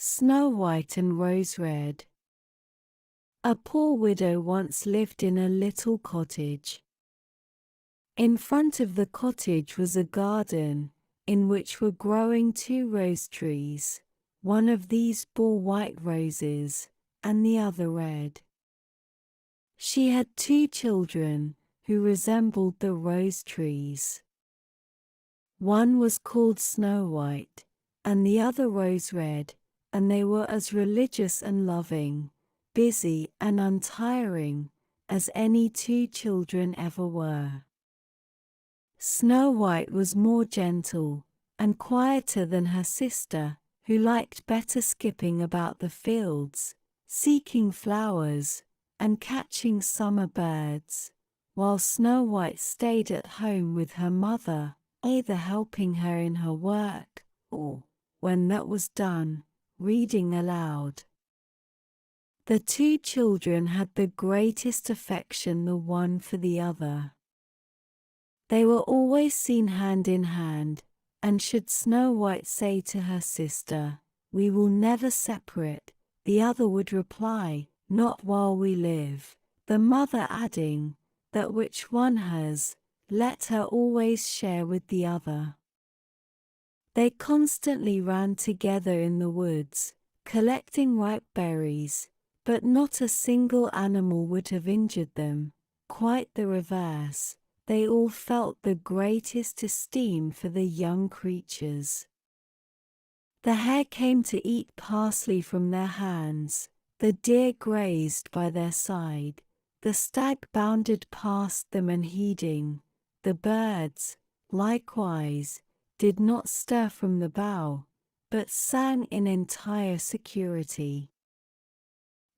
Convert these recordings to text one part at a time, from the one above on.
Snow White and Rose Red. A poor widow once lived in a little cottage. In front of the cottage was a garden, in which were growing 2 rose trees. One of these bore white roses, and the other red. She had 2 children, who resembled the rose trees. One was called Snow White, and the other Rose Red, and they were as religious and loving, busy and untiring, as any 2 children ever were. Snow White was more gentle and quieter than her sister, who liked better skipping about the fields, seeking flowers, and catching summer birds, while Snow White stayed at home with her mother, either helping her in her work, or, when that was done, reading aloud. The 2 children had the greatest affection the one for the other. They were always seen hand in hand, and should Snow White say to her sister, "We will never separate," the other would reply, "Not while we live," the mother adding, that which one has, let her always share with the other. They constantly ran together in the woods, collecting ripe berries, but not a single animal would have injured them. Quite the reverse, they all felt the greatest esteem for the young creatures. The hare came to eat parsley from their hands, the deer grazed by their side, the stag bounded past them unheeding, the birds, likewise, did not stir from the bough, but sang in entire security.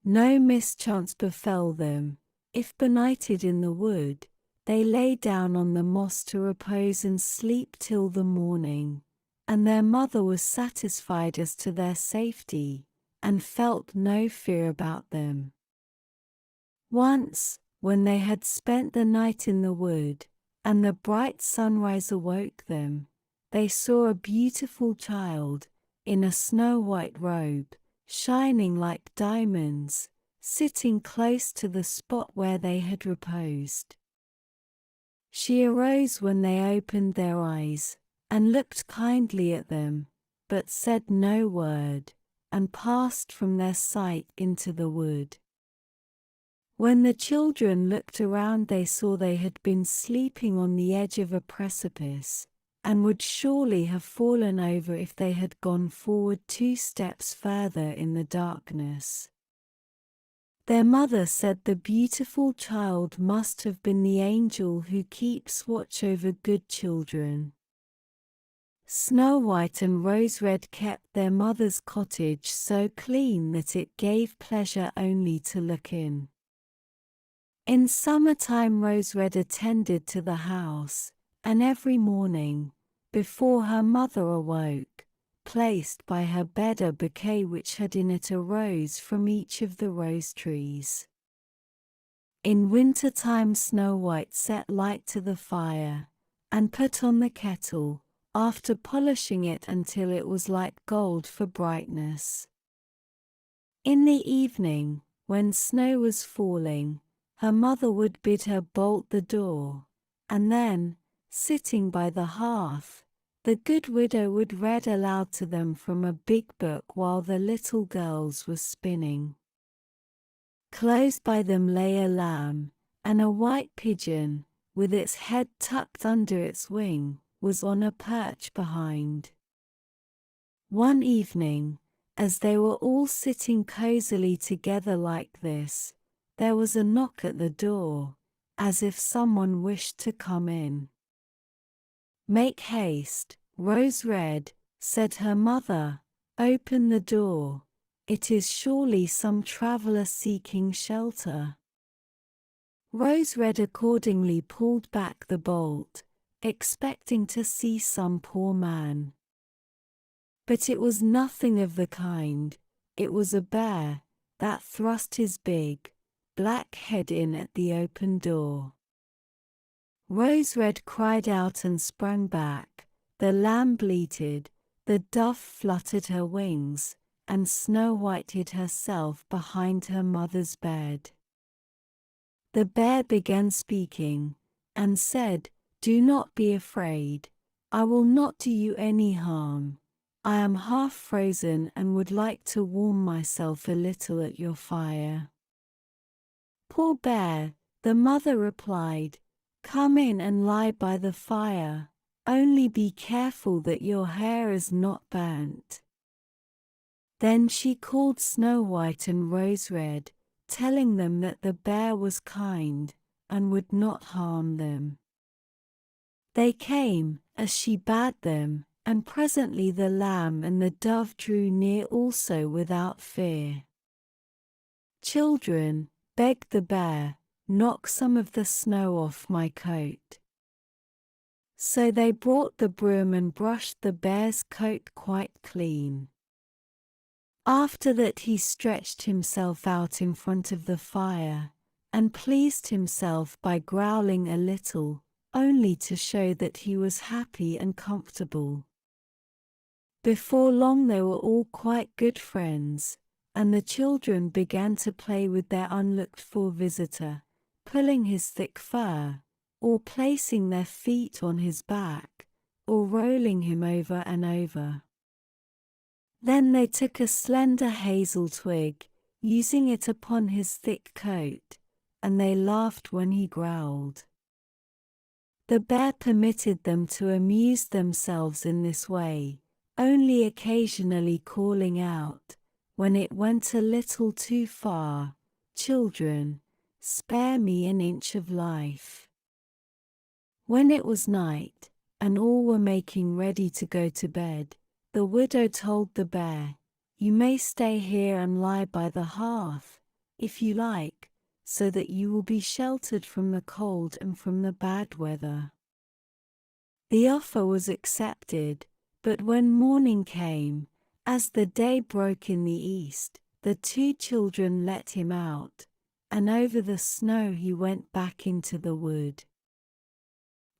No mischance befell them. If benighted in the wood, they lay down on the moss to repose and sleep till the morning, and their mother was satisfied as to their safety, and felt no fear about them. Once, when they had spent the night in the wood, and the bright sunrise awoke them, they saw a beautiful child, in a snow-white robe, shining like diamonds, sitting close to the spot where they had reposed. She arose when they opened their eyes, and looked kindly at them, but said no word, and passed from their sight into the wood. When the children looked around, they saw they had been sleeping on the edge of a precipice, and would surely have fallen over if they had gone forward 2 steps further in the darkness. Their mother said the beautiful child must have been the angel who keeps watch over good children. Snow White and Rose Red kept their mother's cottage so clean that it gave pleasure only to look in. In summertime Rose Red attended to the house, and every morning, before her mother awoke, placed by her bed a bouquet which had in it a rose from each of the rose trees. In winter time Snow White set light to the fire, and put on the kettle, after polishing it until it was like gold for brightness. In the evening, when snow was falling, her mother would bid her bolt the door, and then, sitting by the hearth, the good widow would read aloud to them from a big book while the little girls were spinning. Close by them lay a lamb, and a white pigeon, with its head tucked under its wing, was on a perch behind. One evening, as they were all sitting cosily together like this, there was a knock at the door, as if someone wished to come in. "Make haste, Rose Red," said her mother, "open the door. It is surely some traveler seeking shelter." Rose Red accordingly pulled back the bolt, expecting to see some poor man. But it was nothing of the kind. It was a bear, that thrust his big, black head in at the open door. Rose Red cried out and sprang back, the lamb bleated, the dove fluttered her wings, and Snow White hid herself behind her mother's bed. The bear began speaking, and said, "Do not be afraid. I will not do you any harm. I am half frozen and would like to warm myself a little at your fire." "Poor bear," the mother replied, "come in and lie by the fire. Only be careful that your hair is not burnt." Then she called Snow White and Rose Red, telling them that the bear was kind and would not harm them. They came, as she bade them, and presently the lamb and the dove drew near also without fear. "Children," begged the bear, "knock some of the snow off my coat." So they brought the broom and brushed the bear's coat quite clean. After that he stretched himself out in front of the fire, and pleased himself by growling a little, only to show that he was happy and comfortable. Before long they were all quite good friends, and the children began to play with their unlooked-for visitor, pulling his thick fur, or placing their feet on his back, or rolling him over and over. Then they took a slender hazel twig, using it upon his thick coat, and they laughed when he growled. The bear permitted them to amuse themselves in this way, only occasionally calling out, when it went a little too far, "Children, spare me an inch of life." When it was night, and all were making ready to go to bed, the widow told the bear, "You may stay here and lie by the hearth, if you like, so that you will be sheltered from the cold and from the bad weather." The offer was accepted, but when morning came, as the day broke in the east, the two children let him out, and over the snow he went back into the wood.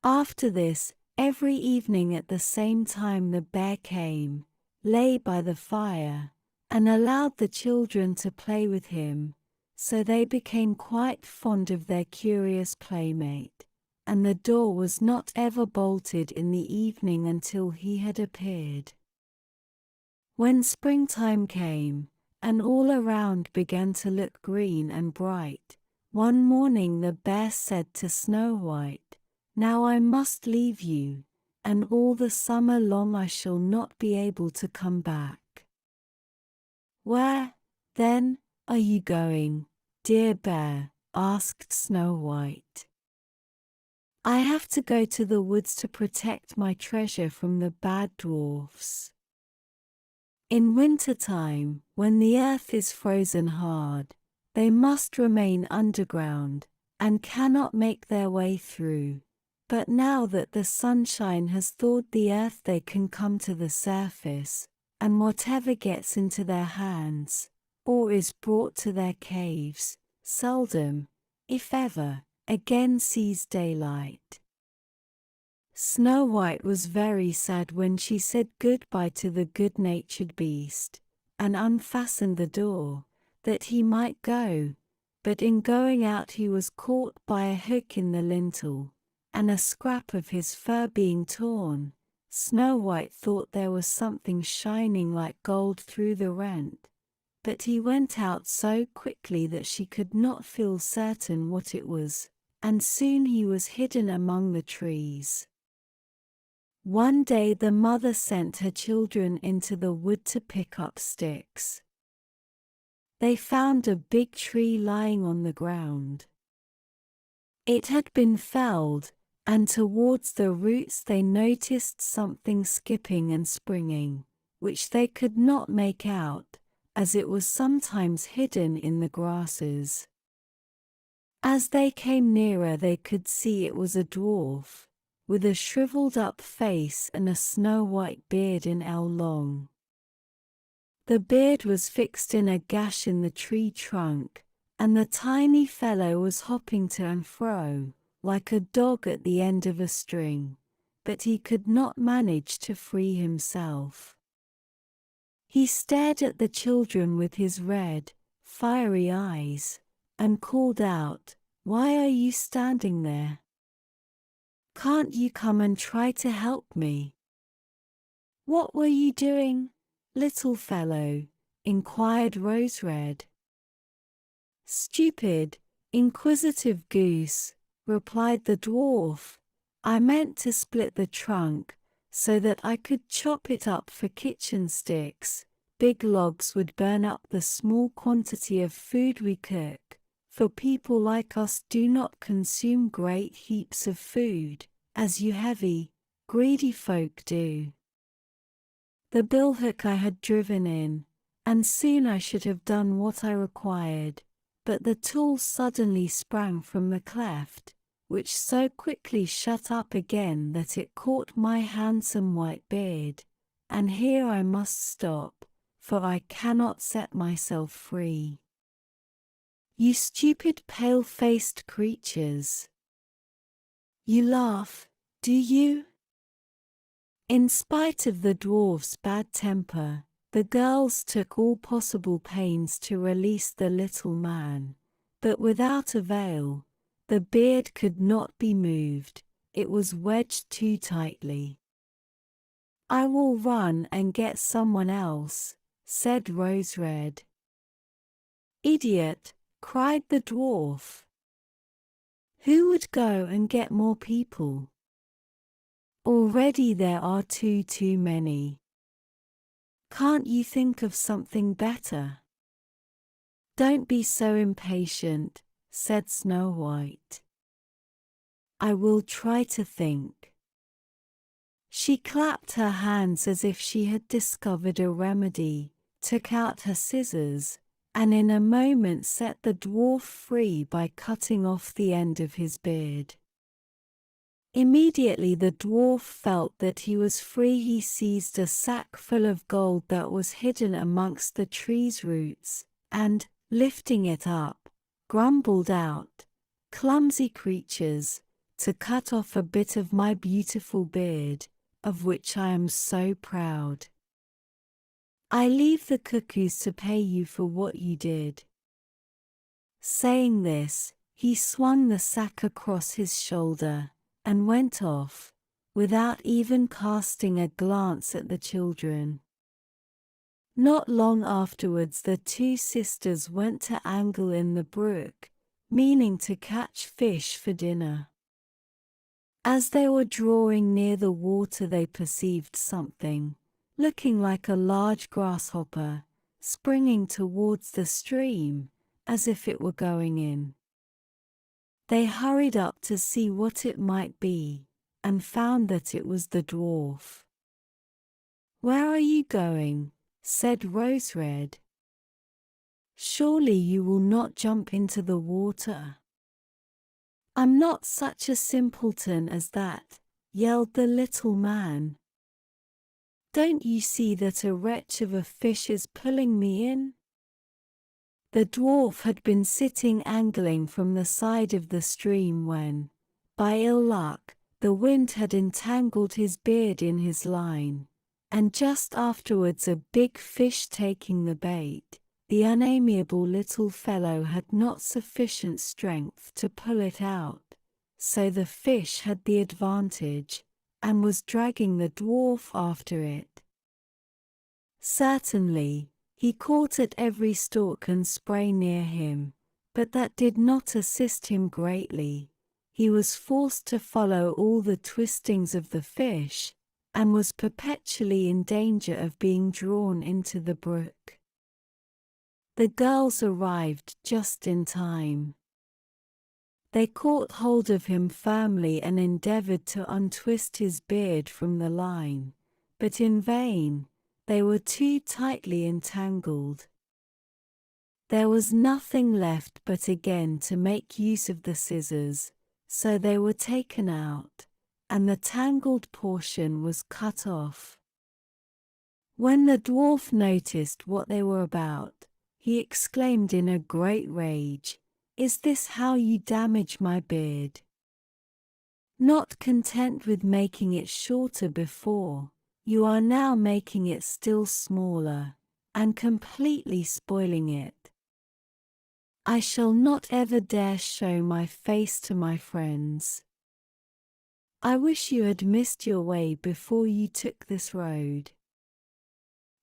After this, every evening at the same time the bear came, lay by the fire, and allowed the children to play with him, so they became quite fond of their curious playmate, and the door was not ever bolted in the evening until he had appeared. When springtime came, and all around began to look green and bright, one morning the bear said to Snow White, "Now I must leave you, and all the summer long I shall not be able to come back." "Where, then, are you going, dear bear?" asked Snow White. "I have to go to the woods to protect my treasure from the bad dwarfs. In winter-time, when the earth is frozen hard, they must remain underground, and cannot make their way through. But now that the sunshine has thawed the earth they can come to the surface, and whatever gets into their hands, or is brought to their caves, seldom, if ever, again sees daylight." Snow White was very sad when she said goodbye to the good-natured beast, and unfastened the door, that he might go, but in going out he was caught by a hook in the lintel, and a scrap of his fur being torn, Snow White thought there was something shining like gold through the rent, but he went out so quickly that she could not feel certain what it was, and soon he was hidden among the trees. One day the mother sent her children into the wood to pick up sticks. They found a big tree lying on the ground. It had been felled, and towards the roots they noticed something skipping and springing, which they could not make out, as it was sometimes hidden in the grasses. As they came nearer they could see it was a dwarf, with a shriveled-up face and a snow-white beard an ell long. The beard was fixed in a gash in the tree trunk, and the tiny fellow was hopping to and fro, like a dog at the end of a string, but he could not manage to free himself. He stared at the children with his red, fiery eyes, and called out, "Why are you standing there? Can't you come and try to help me?" "What were you doing, little fellow?" inquired Rose Red. "Stupid, inquisitive goose," replied the dwarf. "I meant to split the trunk, so that I could chop it up for kitchen sticks. Big logs would burn up the small quantity of food we cook, for people like us do not consume great heaps of food, as you heavy, greedy folk do." The billhook I had driven in, and soon I should have done what I required, but the tool suddenly sprang from the cleft, which so quickly shut up again that it caught my handsome white beard, and here I must stop, for I cannot set myself free. You stupid pale-faced creatures! You laugh, do you? In spite of the dwarf's bad temper, the girls took all possible pains to release the little man, but without avail. The beard could not be moved, it was wedged too tightly. "I will run and get someone else," said Rose Red. "Idiot!" cried the dwarf. "Who would go and get more people? Already there are too many. Can't you think of something better?" "Don't be so impatient," said Snow White. "I will try to think." She clapped her hands as if she had discovered a remedy, took out her scissors, and in a moment set the dwarf free by cutting off the end of his beard. Immediately the dwarf felt that he was free. He seized a sack full of gold that was hidden amongst the tree's roots, and, lifting it up, grumbled out, "Clumsy creatures, to cut off a bit of my beautiful beard, of which I am so proud. I leave the cuckoos to pay you for what you did." Saying this, he swung the sack across his shoulder, and went off, without even casting a glance at the children. Not long afterwards the two sisters went to angle in the brook, meaning to catch fish for dinner. As they were drawing near the water they perceived something, looking like a large grasshopper, springing towards the stream, as if it were going in. They hurried up to see what it might be, and found that it was the dwarf. "Where are you going?" said Rose Red. "Surely you will not jump into the water." "I'm not such a simpleton as that," yelled the little man. "Don't you see that a wretch of a fish is pulling me in?" The dwarf had been sitting angling from the side of the stream when, by ill luck, the wind had entangled his beard in his line, and just afterwards a big fish taking the bait, the unamiable little fellow had not sufficient strength to pull it out, so the fish had the advantage, and was dragging the dwarf after it. Certainly, he caught at every stalk and spray near him, but that did not assist him greatly. He was forced to follow all the twistings of the fish, and was perpetually in danger of being drawn into the brook. The girls arrived just in time. They caught hold of him firmly and endeavored to untwist his beard from the line, but in vain. They were too tightly entangled. There was nothing left but again to make use of the scissors, so they were taken out, and the tangled portion was cut off. When the dwarf noticed what they were about, he exclaimed in a great rage, "Is this how you damage my beard?" Not content with making it shorter before, you are now making it still smaller, and completely spoiling it. I shall not ever dare show my face to my friends. I wish you had missed your way before you took this road.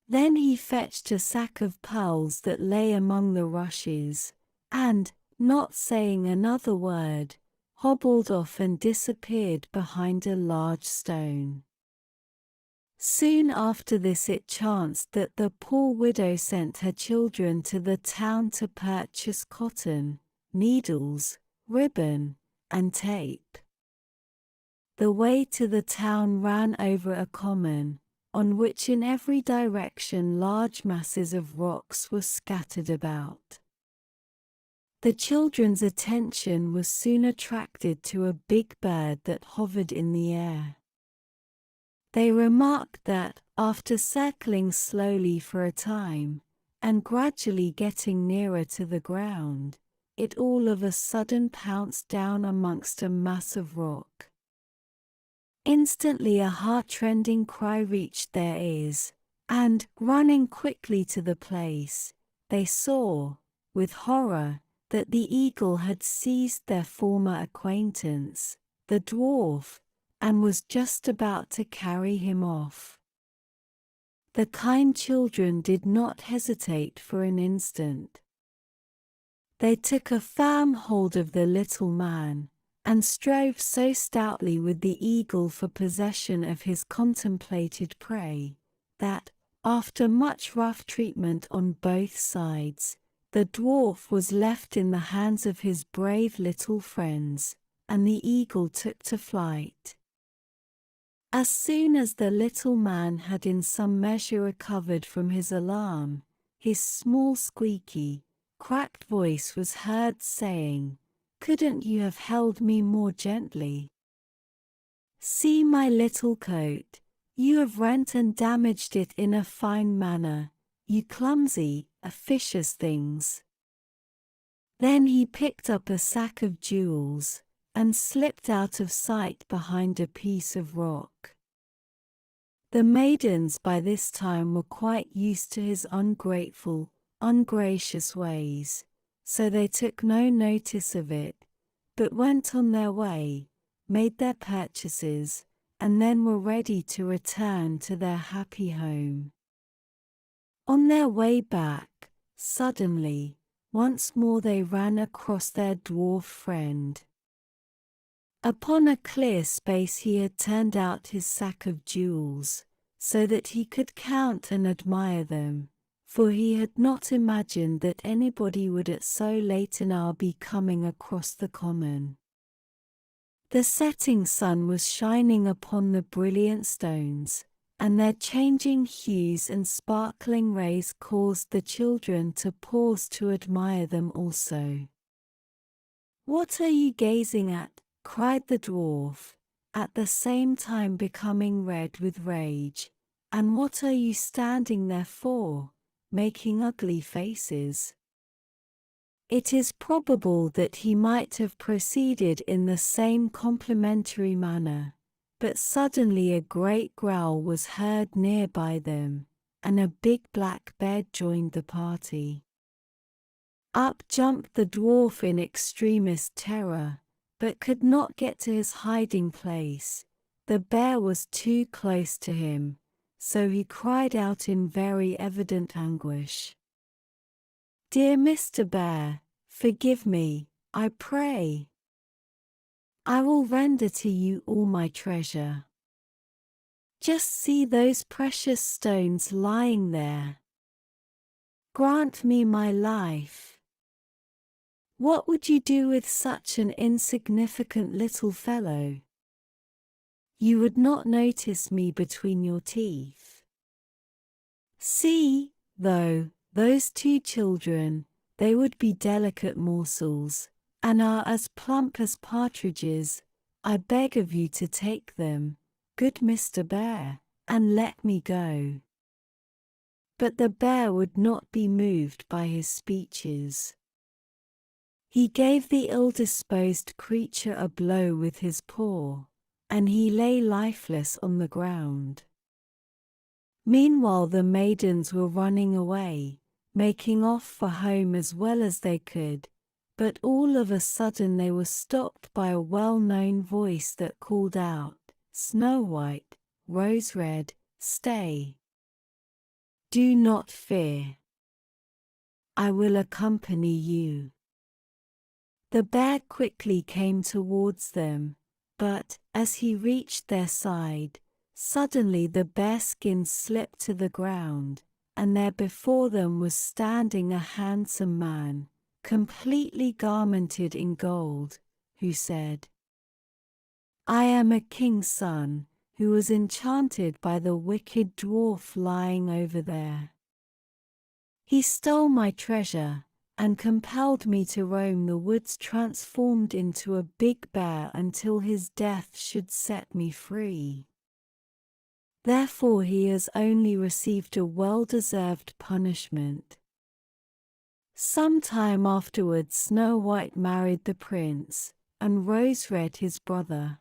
Then he fetched a sack of pearls that lay among the rushes, and, not saying another word, hobbled off and disappeared behind a large stone. Soon after this it chanced that the poor widow sent her children to the town to purchase cotton, needles, ribbon, and tape. The way to the town ran over a common, on which in every direction large masses of rocks were scattered about. The children's attention was soon attracted to a big bird that hovered in the air. They remarked that, after circling slowly for a time, and gradually getting nearer to the ground, it all of a sudden pounced down amongst a mass of rock. Instantly a heart-rending cry reached their ears, and, running quickly to the place, they saw, with horror, that the eagle had seized their former acquaintance, the dwarf, and was just about to carry him off. The kind children did not hesitate for an instant. They took a firm hold of the little man, and strove so stoutly with the eagle for possession of his contemplated prey, that, after much rough treatment on both sides, the dwarf was left in the hands of his brave little friends, and the eagle took to flight. As soon as the little man had in some measure recovered from his alarm, his small squeaky, cracked voice was heard saying, "Couldn't you have held me more gently? See my little coat, you have rent and damaged it in a fine manner, you clumsy, officious things." Then he picked up a sack of jewels, and slipped out of sight behind a piece of rock. The maidens by this time were quite used to his ungrateful, ungracious ways, so they took no notice of it, but went on their way, made their purchases, and then were ready to return to their happy home. On their way back, suddenly, once more they ran across their dwarf friend. Upon a clear space he had turned out his sack of jewels, so that he could count and admire them, for he had not imagined that anybody would at so late an hour be coming across the common. The setting sun was shining upon the brilliant stones, and their changing hues and sparkling rays caused the children to pause to admire them also. "What are you gazing at?" cried the dwarf, at the same time becoming red with rage, "and what are you standing there for, making ugly faces?" It is probable that he might have proceeded in the same complimentary manner, but suddenly a great growl was heard near by them, and a big black bear joined the party. Up jumped the dwarf in extremest terror, but could not get to his hiding place. The bear was too close to him, so he cried out in very evident anguish, "Dear Mr. Bear, forgive me, I pray. I will render to you all my treasure. Just see those precious stones lying there. Grant me my life. What would you do with such an insignificant little fellow? You would not notice me between your teeth. See, though, those two children, they would be delicate morsels, and are as plump as partridges. I beg of you to take them, good Mr. Bear, and let me go." But the bear would not be moved by his speeches. He gave the ill-disposed creature a blow with his paw, and he lay lifeless on the ground. Meanwhile the maidens were running away, making off for home as well as they could, but all of a sudden they were stopped by a well-known voice that called out, "Snow White, Rose Red, stay. Do not fear. I will accompany you." The bear quickly came towards them, but, as he reached their side, suddenly the bearskin slipped to the ground, and there before them was standing a handsome man, completely garmented in gold, who said, "I am a king's son, who was enchanted by the wicked dwarf lying over there. He stole my treasure, and compelled me to roam the woods transformed into a big bear until his death should set me free. Therefore he has only received a well-deserved punishment." Some time afterwards Snow White married the prince, and Rose Red his brother.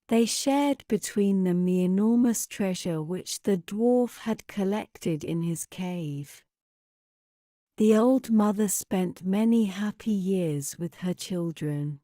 They shared between them the enormous treasure which the dwarf had collected in his cave. The old mother spent many happy years with her children.